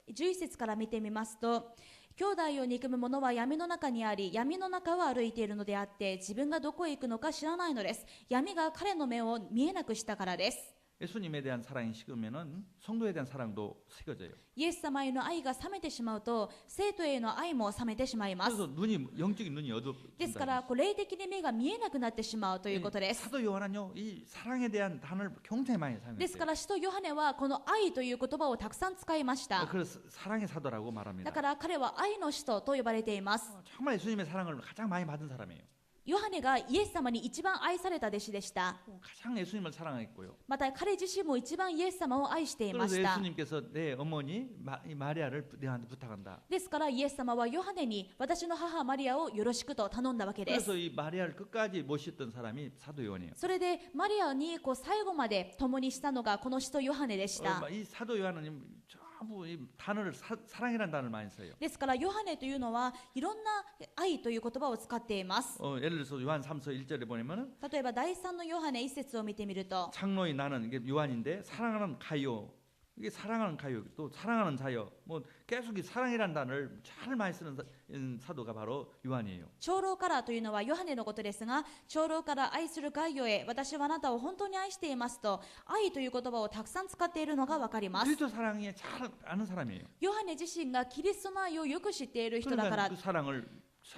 11節から見てみますと、兄弟を憎む者は闇の中にあり、闇の中を歩いているのであって、自分がどこへ行くのか知らないのです。闇が彼の目を見えなくしたからです。 예수님에 대한 사랑이 식으면은 성도에 대한 사랑도 식어져요. イエス様への愛が冷めてしまうと、生徒への愛も冷めてしまいます。 그래서 영적인 눈이 ですから、 어둡다. 霊的に目が見えなくなってしまうということです。 사도 요한은요, 이 사랑에 대한 단어를 굉장히 많이 ですか 사용했어요. ら、使徒ヨハネはこの愛という言葉をたくさん使いました。 그래서 사랑의 사도라고 말합니다. だから彼は愛の使徒と呼ばれています。 정말 예수님의 사랑을 가장 많이 받은 사람이에요. ヨハネがイエス様に一番愛された弟子でした。 가장 예수님을 사랑했고요. また彼自身も一番イエス様を愛していま 그래서 した。 예수님께서 내 어머니 마리아를 내한테 부탁한다. ですからイエス様はヨハネに私の母マリアをよろしくと頼んだわけです。 그래서 이 마리아를 끝까지 모셨던 사람이 사도 요한이에요. それでマリアに最後まで共にしたのがこの使徒ヨハネでした。 이 사도 요한은 전부 이 단어를 사랑이라는 단어를 많이 써요. ですからヨハネというのはいろんな愛という言葉を使っています。 예를 들어서 요한 3서 1절에 보면은 例えば第3のヨハネ1節を見てみると、 장로인 나는 이게 요한인데 사랑하는 가요. 이게 사랑하는 가요. 또 사랑하는 자요. 뭐 계속 이 사랑이라는 단어를 잘 많이 쓰는 사도가 바로 요한이에요. 長老からというのはヨハネのことですが、長老から愛するガイオへ、私はあなたを本当に愛していますと、愛という言葉をたくさん使っているのがわかります。 그리스도 사랑이 잘 아는 사람이에요. ヨハネ自身がキリストの愛をよく知っている人だから 그 사랑을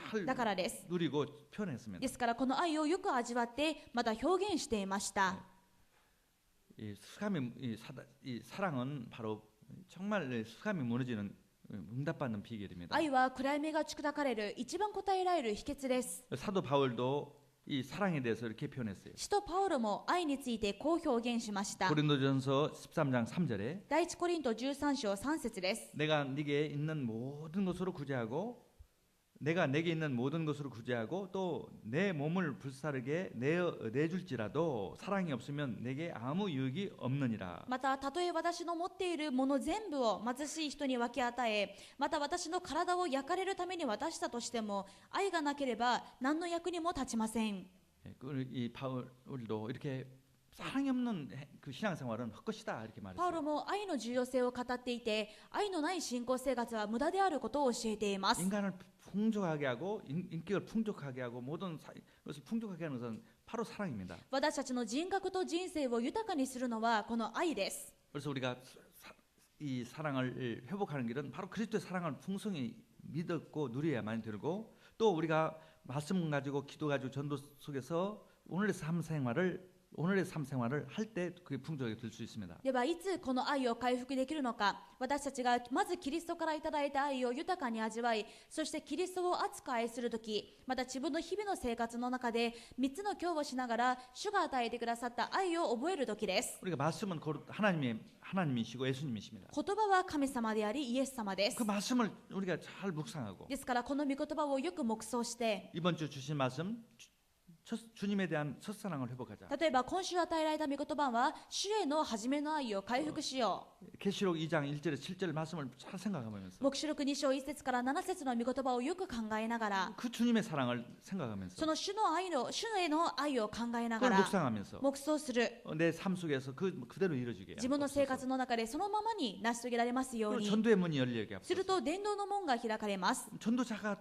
잘 だからです。 누리고 표현했습니다. ですからこの愛をよく味わってまた表現していました。 이 사랑은 바로 정말 수감이 무너지는 응답받는 비결입니다. 愛は暗闇が打ち砕かれる一番答えられる秘訣です。 사도 바울도 이 사랑에 대해서 이렇게 표현했어요. 使徒パウロも愛についてこう表現しました。 고린도전서 13장 3절에 第一コリント13章3節です。 내가 네게 있는 모든 것으로 구제하고 내가 내게 있는 모든 것으로 구제하고 또 내 몸을 불사르게 내줄지라도 사랑이 없으면 내게 아무 유익이 없느니라. また、たとえ私の持っているもの全部を貧しい人に分け与え、また私の体を焼かれるために渡したとしても、愛がなければ何の役にも立ちません。 이 바울도 이렇게 사랑이 없는 그 신앙생활은 헛것이다 이렇게 パウ 말했어요. ロも愛の重要性を語っていて、愛のない信仰生活は無駄であることを教えています。 인간을 풍족하게 하고 인격을 풍족하게 하고 모든 것을 풍족하게 하는 것은 바로 사랑입니다. 私たちの人格と人生を豊かにするのはこの愛です。 그래서 우리가 이 사랑을 회복하는 길은 바로 그리스도의 사랑을 풍성히 믿었고 누려야만 되고 또 우리가 말씀 가지고 기도 가지고 전도 속에서 오늘의 삶 생활을 할 때 그게 풍족하게 될 수 있습니다. ではいつこの愛を回復できるのか。私たちがまずキリストからいただいた愛を豊かに味わい、そしてキリストを熱く愛するとき、また自分の日々の生活の中で3つの教をしながら主が与えてくださった愛を覚えるときです。 우리가 말씀은 하나님이시고 예수님이십니다. 言葉は神様でありイエス様です。 그 말씀을 우리가 잘 묵상하고 ですからこの御言葉をよく黙想して、 이번 주 주신 말씀 주님에 대한 첫사랑을 회복하자. 例えば今週与えられた御言葉は主への初めの愛を回復しよう。 계시록 2장 1절에 7절 말씀을 잘 생각하면서 黙示録2章1節から7節の御言葉をよく考えながら、 그 주님의 사랑을 생각하면서 その主への愛を考えなが 그걸 ら 묵상하면서 黙想する。 내 삶 속에서 그대로 이루어지게 自分の生活の中でそのままに成し遂げられますよう 그리고 に。 전도의 문이 열리게 する 하옵소서. と伝道の門が開かれます。 전도자가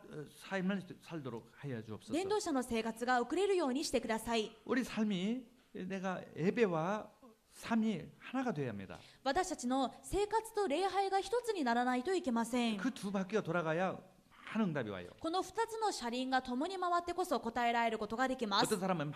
삶을 살도록 하여 주옵소서. 伝道者の生活が送れるようにしてください。 우리 삶이 내가 예배와 삶이 하나가 되어야 합니다. 私たちの生活と礼拝が一つにならないといけません。 그 두 바퀴가 돌아가야 많은 응답이 와요. この2つの車輪が共に回ってこそ答えられることができます。 어떤 사람은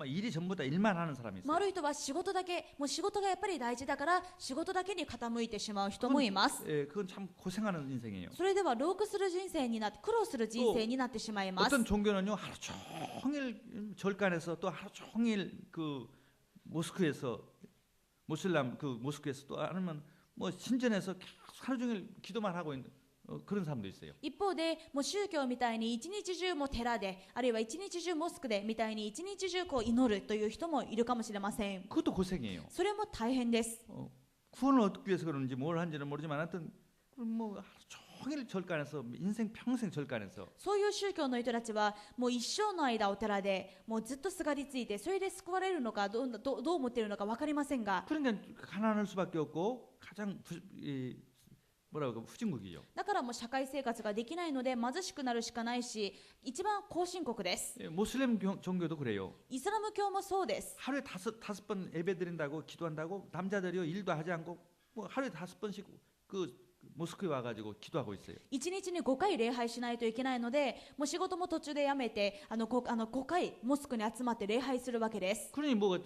일이 전부 다 일만 하는 사람이 있어요. ある人は仕事だけ、もう仕事がやっぱり大事だから仕事だけに傾いてしまう人もいます。 그건 참 고생하는 인생이에요. それでは労苦する人生になって苦労する人生になってしまいます。 어떤 종교는요 하루 종일 절간에서 또 하루 종일 그 모스크에서 모슬람 그 모스크에서 또 아니면 뭐 신전에서 계속 하루 종일 기도만 하고 있는 그런 사람도 있어요. 一方でもう宗教みたいに一日中も寺で、あるいは一日中モスクでみたいに一日中こう祈るという人もいるかもしれません。 그것도 고생이에요. それも大変です。 구원을 얻기 위해서 그런지 뭘 한지는 모르지만 하여튼 뭐 하루 종일 절간에서 인생 평생 절간에서 そういう宗教の人たちはもう一生の間お寺でもうずっとすがりついて、それで救われるのかどう思っているのか分かりませんが、 그러니까 가난할 수밖에 없고 가장 뭐라고 후진국이죠. だからもう社会生活ができないので貧しくなるしかないし、一番後進国です。 모슬렘 종교도 그래요. イスラム教もそうです。 하루에 다섯 번 예배 드린다고 기도한다고 남자들이요 일도 하지 않고 뭐 하루에 5번씩 그 모스크에 와가지고 기도하고 있어요. 1日に5回礼拝しないといけないので、もう仕事も途中でやめて5回モスクに集まって礼拝するわけです。 그러니 뭐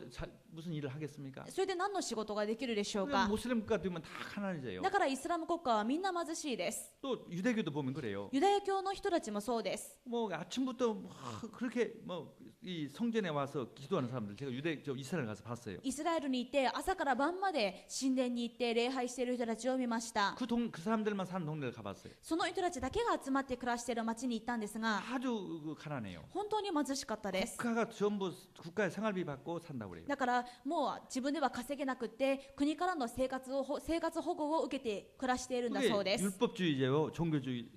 무슨 일을 하겠습니까? それで何の仕事ができるでしょう 그러니까 か。 모슬렘 국가 되면 다 가난해져요. だからイスラム国家はみんな貧しいです。 또 유대교도 보면 그래요. ユダヤ教の人たちもそうです。 뭐 아침부터 뭐 그렇게 뭐 이 성전에 와서 기도하는 사람들 제가 이스라엘 가서 봤어요. イスラエルに行って朝から晩まで神殿に行って礼拝している人たちを見ました。 그 사람들만 사는 동네를 가봤어요. その人たちだけが集まって暮らしている町に行ったんですが、 아주 가난해요. 本当に貧しかったです。 국가가 전부 국가의 생활비 받고 산다고 그래요. だからもう自分では稼げなくって国からの生活保護を受けて暮らしているんだそうで 그게 す。 율법주의제요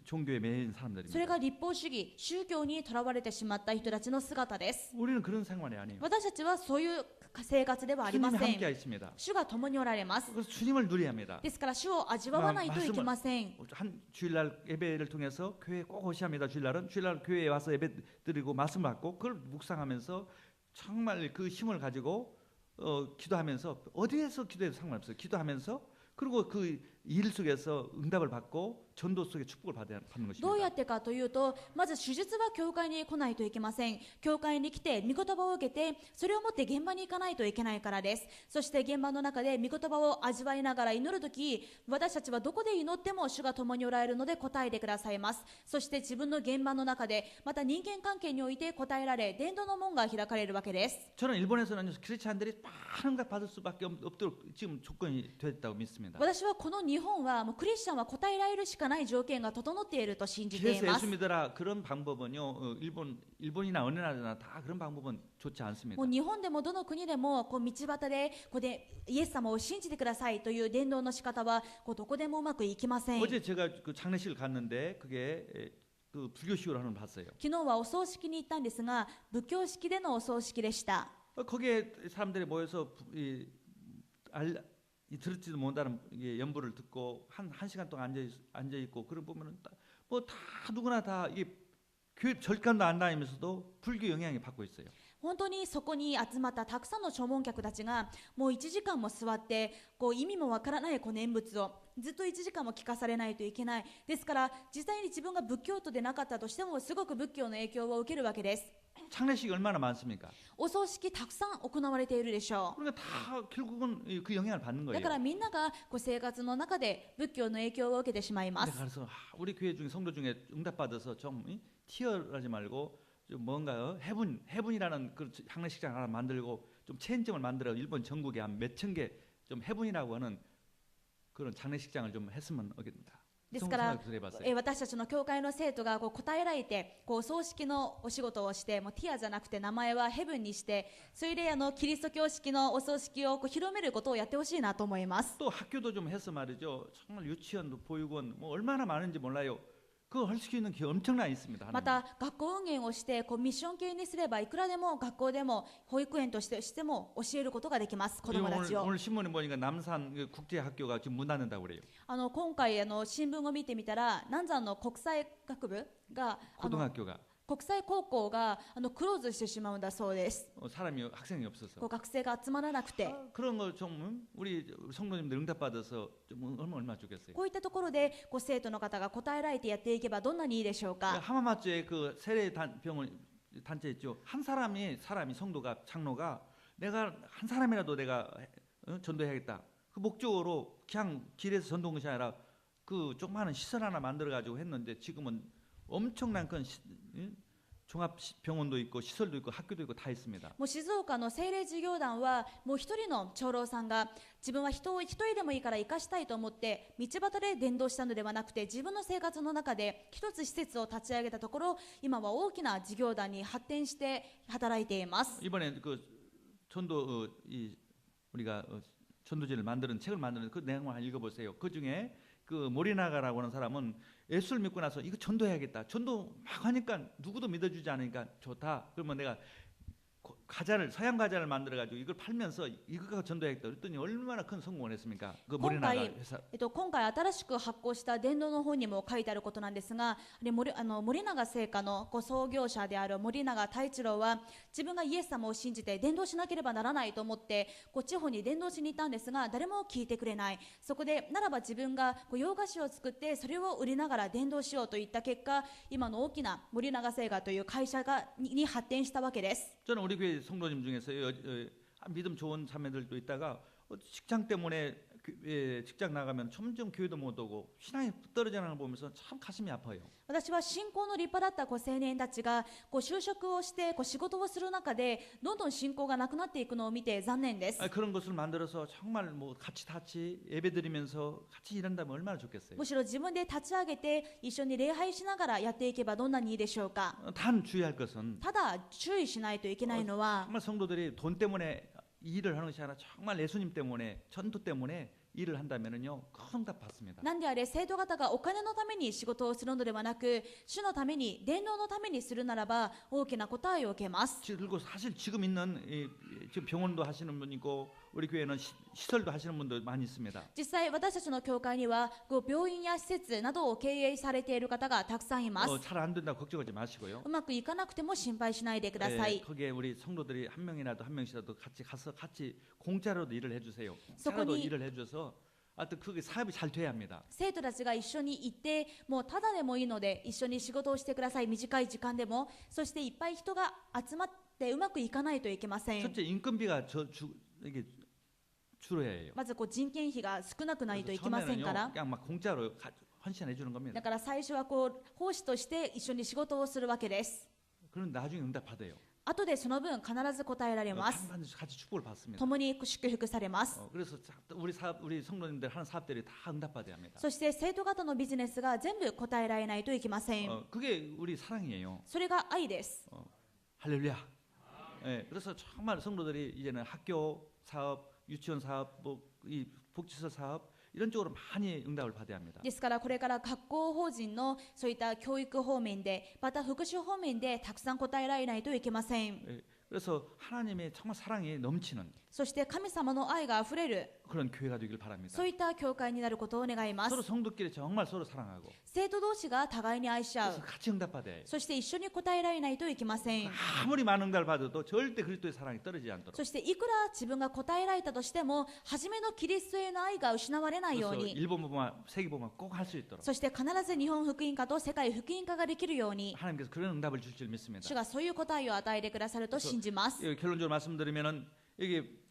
종교에 매인 それ 사람들입니다. が立法主義、宗教にとらわれてしまった人たちの姿です。 우리는 그런 생활이 아니에요. 私たちはそういう生活ではありま 주님이 せん。 함께 있습니다. 主が共におられます。 그래서 주님을 누려야 합니다. ですから主を味わわないといけません。 한 주일날 예배를 통해서 교회에 꼭 오셔야 합니다. 주일날 교회에 와서 예배 드리고 말씀 받고 그걸 묵상하면서 정말 그 힘을 가지고 기도하면서 어디에서 기도해도 상관없어요. 기도하면서 그리고 그 일 속에서 응답을 받고 전도 속에 축복을 받는 どうや 것입니다. ってかというと、まず手術は教会に来ないといけません。教会に来て御言葉を受けて、それを持って現場に行かないといけないからです。そして現場の中で御言葉を味わいながら祈るとき、私たちはどこで祈っても主が共におられるので答えてくださいます。そして自分の現場の中で、また人間関係において答えられ、伝道の門が開かれるわけです。 저는 일본에서는 크리스찬들이 많은 걸 받을 수밖에 없도록 지금 조건이 됐다고 믿습니다. 私はこの日本はもうクリスチャンは答えられるしかない条件が整っていると信じてい 그래서 ます。 예수 믿어라 그런 방법은요 일본이나 어느 나라나 다 그런 방법은 좋지 않습니다. もう日本でもどの国でもこう道端でイエス様を信じてくださいという伝道の仕方はどこでもうまくいきません。 어제 제가 그 장례식을 갔는데 그게 그 불교식으로 하는 걸 봤어요. 昨日はお葬式に行ったんですが、仏教式でのお葬式でした。 거기에 사람들이 모여서 들을지도 못하는 연부를 듣고 한 시간 동안 앉아 있고 그걸 보면은 뭐 다 누구나 다 이게 교회 절간도 안 다니면서도 불교 영향이 받고 있어요. 本当にそこに集まったたくさんの弔問客たちがもう1時間も座って意味もわからない念仏をずっと1時間も聞かされないといけない。ですから実際に自分が仏教徒でなかったとしてもすごく仏教の影響を受けるわけです。 장례식이 얼마나 많습니까? お葬式たくさん行われているでしょう。 그러니까 다 결국은 그 영향을 받는 だ 거예요. からみんなが生活の中で仏教の影響を受けてしまいま 근데 す。 그래서 우리 교회 중에 성도 중에 응답받아서 좀 티어하지 말고 좀 뭔가 해분이라는 그 장례식장 하나 만들고 좀 체인점을 만들어 일본 전국에 한 몇천 개 좀 해분이라고 하는 그런 장례식장을 좀 했으면 하겠습니다. ですから 생각을 해봤어요. 私たちの教会の生徒が答えられて葬式のお仕事をしてもうティアじゃなくて名前はヘブンにしてそれでキリスト教式のお葬式を広めることをやってほしいなと思います。 또 학교도 좀 해서 말이죠. 정말 유치원도 보육원 뭐 얼마나 많은지 몰라요. 그거 할 수 있는 게 엄청나 있습니다. また学校運営をしてミッション系にすればいくらでも学校でも保育園としても教えることができます。子供たちを 오늘 신문에 보니까 남산 국제학교가 지금 문 닫는다고 그래요. 今回新聞を見てみたら南山の国際学部が 고등학교가 国際高校がクローズしてしまうんだそうです。 사람이 학생이 없어서 学生が集まらなくて 그런 거 좀 우리 성도님들 응답 받아서 좀 얼마 좋겠어요. こういったところで生徒の方が答えられてやっていけばどんなにいいでしょうか。 하마마츠에 그 세례 병원 단체 있죠. 한 사람이 성도가 장로가 내가 한 사람이라도 내가 전도해야겠다. 그 목적으로 그냥 길에서 전도한 것이 아니라 그 조그마한 시설 하나 만들어 가지고 했는데 지금은 엄청난 큰 종합병원도 있고 시설도 있고 학교도 있고 다 있습니다. もう静岡の聖霊事業団はもう一人の長老さんが自分は人を一人でもいいから生かしたいと思って道端で伝道したのではなくて自分の生活の中で一つ施設を立ち上げたところ今は大きな事業団に発展して働いています。 이번에 그 전도 우리가 전도지를 만드는 책을 만드는 그 내용을 한번 읽어보세요. 그 중에 그 모리나가라고 하는 사람은 예수를 믿고 나서 이거 전도해야겠다. 전도 막 하니까 누구도 믿어주지 않으니까 좋다. 그러면 내가 서양 과자를 만들어 가지고 이걸 팔면서 이거 전도해야겠다. 그랬더니 얼마나 큰 성공을 했습니까? 그 모리나가 회사. 今回新しく発行した伝道の本にも書いてあることなんですが、森永製菓の創業者である森永太一郎は自分がイエス様を信じて伝道しなければならないと思って地方に伝道しに行ったんですが誰も聞いてくれない。そこでならば自分が洋菓子を作ってそれを売りながら伝道しようといった結果今の大きな森永製菓という会社に発展したわけです。 저는 우리 교회 성도님 중에서 믿음 좋은 자매들도 있다가 직장 때문에 직장 나가면 점점 교회도 못 오고 신앙이 떨어지는 걸 보면서 참 가슴이 아파요. 私は信仰の立派だった青年たちが就職をして仕事をする中でどんどん信仰がなくなっていくのを見て残念です。 그런 것을 만들어서 정말 뭐 같이 예배드리면서 같이 일한다면 얼마나 좋겠어요. むしろ自分で立ち上げて一緒に礼拝しながらやっていけばどんなにいいでしょうか。 단 주의할 것은 ただ注意しないといけないのは 정말 성도들이 돈 때문에 일을 하는 것이 아니라 정말 예수님 때문에 전도 때문에 일을 한다면은요 큰 응답 받습니다. なんであれ生徒方がお金のために仕事をするのではなく主のために伝道のためにするならば大きな答えを受けます。 그리고 사실 지금 있는 지금 병원도 하시는 분 있고 우리 교회는 시설도 하시는 분도 많이 있습니다. 実際私たちの教会には病院や施設などを経営されている方がたくさんいます。 잘 안 된다고 걱정하지 마시고요. うまくいかなくても心配しないでください。 거기에 우리 성도들이 한 명이라도 한 명씩이라도 같이 가서 같이 공짜로도 일을 해주세요. 소kon이- 공짜로도 일을 해줘서 あと그게 사업이 잘 돼야 합니다. 生徒たちが一緒に行って、もうただでもいいので一緒に仕事をしてください。短い時間でも。そしていっぱい人が集まってうまくいかないといけません。 첫째 인건비가 이게 줄어야 해요. まず人件費が少なくないといけませんから。 그냥 막 공짜로 헌신해 주는 겁니다. だから最初は奉仕として一緒に仕事をするわけです。 그럼 나중에 응답받아요. 後でその分必ず答えられます。 반드시 같이 축복을 받습니다. 共に祝福されます。 그래서 우리 성도님들 하는 사업들이 다 응답받아야 합니다. そして生徒方のビジネスが全部答えられないといけません。 그게 우리 사랑이에요. それが愛です。 할렐루야. 예, 그래서 정말 성도들이 이제는 학교 사업, 유치원 사업, 이 복지시설 사업 이런 쪽으로 많이 응답을 받아야 합니다. ですからこれから学校法人のそういった教育方面で、また福祉方面でたくさん答えられないといけません。 예, 그래서 하나님의 정말 사랑이 넘치는 そして神様の愛があふれる 그런 교회가 되길 바랍니다. そういった教会になることを願います。 서로 성도끼리 정말 서로 사랑하고 生徒同士が互いに愛し合 그래서 う。 같이 응답받아야 해요. そして一緒に答えられないといけません。 아무리 많은 응답을 받아도 절대 그리스도의 사랑이 떨어지지 않도록. そしていくら自分が答えられたとしても、初めのキリストへの愛が失われないよう 그래서 に、 일본보만 세계보만 꼭 할 수 있도록 そして必ず日本福音化と世界福音化ができるように、 하나님께서 그런 응답을 줄 줄 믿습니다. 主がそういう答えを与えてくださると信じます。 여기 결론적으로 말씀드리면은 여기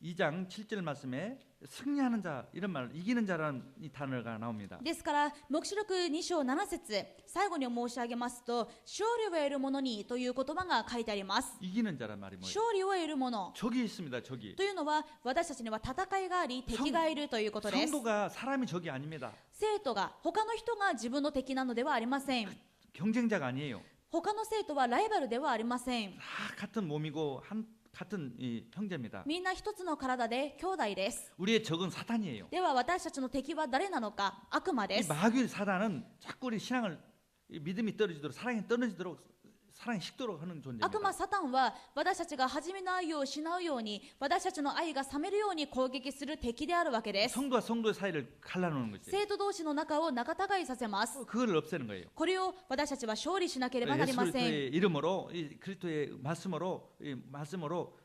2장 7절 말씀에 승리하는 자 이런 말 이기는 자라는 이 단어가 나옵니다. ですから黙示録2章7節最後に申し上げますと、勝利を得る者にという言葉が書いてあります。 이기는 자란 말이 뭐예요? 勝利を得る者 적이 있습니다. 적이. というのは、私たちには戦いがあり敵がいるということです。 성도가 사람이 적이 아닙니다. 生徒が他の人が自分の敵なのではありません。 경쟁자가 아니에요. 他の生徒はライバルではありません。 다 같은 몸이고 같은 이 형제입니다. みんな一つの体で兄弟です。 우리의 적은 사탄이에요. では私たちの敵は誰なのか。悪魔で 이 す。 마귀 사단은 자꾸 우리 신앙을 이 믿음이 떨어지도록 사랑이 떨어지도록 사랑이 식도록 하는 悪魔 존재입니다. サタンは私たちが初めの愛を失うように、私たちの愛が冷めるように攻撃する敵であるわけです。 성도와 성도의 사이를 갈라놓는 거지. 生徒同士の仲を仲違いさせます。 그걸 없애는 거예요. これを私たちは勝利しなければなり 예수 ません。 그리스도의 이름으로 이 그리스도의 말씀으로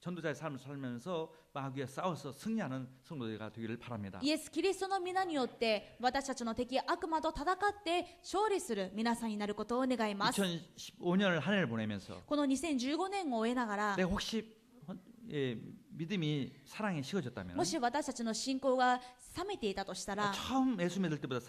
전도자의 삶을 살면서 마귀와 싸워서 승리하는 성도가 되기를 바랍니다. イエス・キリストの皆によって私たちの敵悪魔と戦って勝利する皆さんになることを願います。 2015년을 한 해를 보내면서 この2015年を終えながら、 내가 혹시 믿음이 사랑에 식어졌다면 もし私たちの信仰が冷めていたとしたら、 처음 예수 믿을 때보다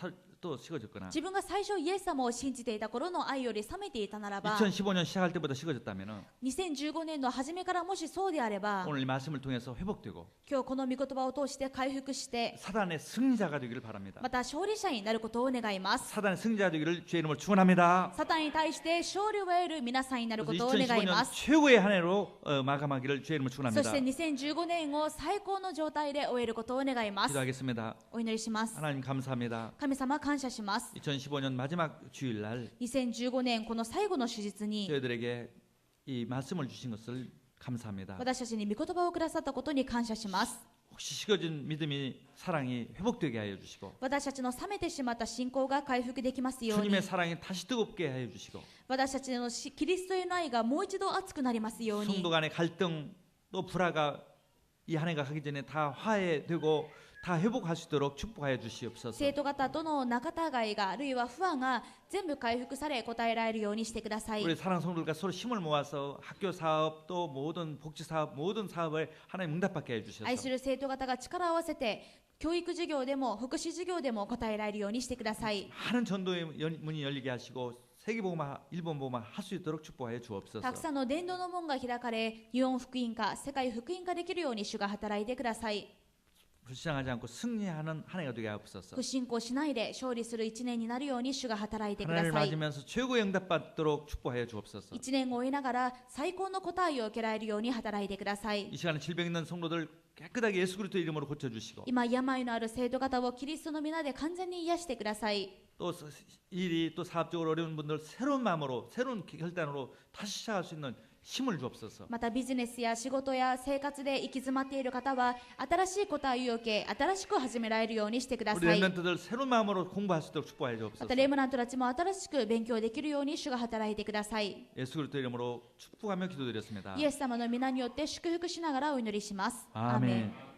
또 식어졌거나 自分が最初イエス様を信じていた頃の愛より冷めていたならば、 2015년 시작할 때보다 식어졌다면 2015年の初めからもしそうであれば、 오늘 이 말씀을 통해서 회복되고 今日この御言葉を通して回復して、 사단의 승리자가 되기를 바랍니다. また勝利者になることを願います。 사단의 승리자 되기를 주의 이름으로 축원합니다. サタンに対して勝利を得る皆さんになることを願い 2015년 ます。 최고의 한 해로 마감하기를 주의 이름으로 そ 축원합니다. して2015年を最高の状態で終えることを願います。 기도하겠습니다. お祈りします。 하나님 감사합니다. 神様感謝します。 2015년 마지막 주일날 2015年この最後の手術に 저희들에게 이 말씀을 주신 것을 감사합니다. 私たちに御言葉をくださったことに感謝します。 혹시 식어진 믿음이 사랑이 회복되게 하여 주시고 私たちの冷めてしまった信仰が回復できますように、 주님의 사랑이 다시 뜨겁게 하여 주시고 私たちのキリストへの愛がもう一度熱くなりますように、 성도 간의 갈등 또 불화가 이 한 해가 가기 전에 다 화해되고 다 회복할 수 있도록 축복하여 주시옵소서. 生徒方との仲違いがあるいは不安が全部回復され答えられるようにしてください。 우리 사랑 성도들과 서로 힘을 모아서 학교 사업 또 모든 복지 사업 모든 사업을 하나님 응답받게 해 주셔서 愛する生徒方が力を合わせて教育事業でも福祉事業でも答えられるようにしてください。 많은 전도의 문이 열리게 하시고 세계복음화 일본복음화 할 수 있도록 축복하여 주옵소서. たくさんの伝道の門が開かれ、日本福音化、世界福音化できるように主が働いてください。 불신앙하지 않고 승리하는 한 해가 되게 하옵소서. 不信仰しないで勝利する一年になるように主が働いてくだ 하나님을 さい。 맞으면서 최고의 응답받도록 축복하여 주옵소서. 一年を終えながら最高の答えを受けられるように働いてください。 이 시간에 질병 있는 성도들 깨끗하게 예수 그리스도 이름으로 고쳐 주시고 今病のある生徒方をキリストの皆で完全に癒してください。 또 일이 또 사업적으로 어려운 분들 새로운 마음으로 새로운 결단으로 다시 시작할 수 있는 힘을 주옵소서. またビジネスや仕事や生活で行き詰まっている方は新しい答えを受け新しく始められるようにしてくだ 우리 さい。 렘넌트들 새로운 마음으로 공부할 수 있도록 축복하여 ま 주옵소서. たレムナントたちも新しく勉強できるように主が働いてください。 예수 그리스도 이름으로 축복하며 기도드렸습니다. イエス様の皆によって祝福しながらお祈りします。 아멘.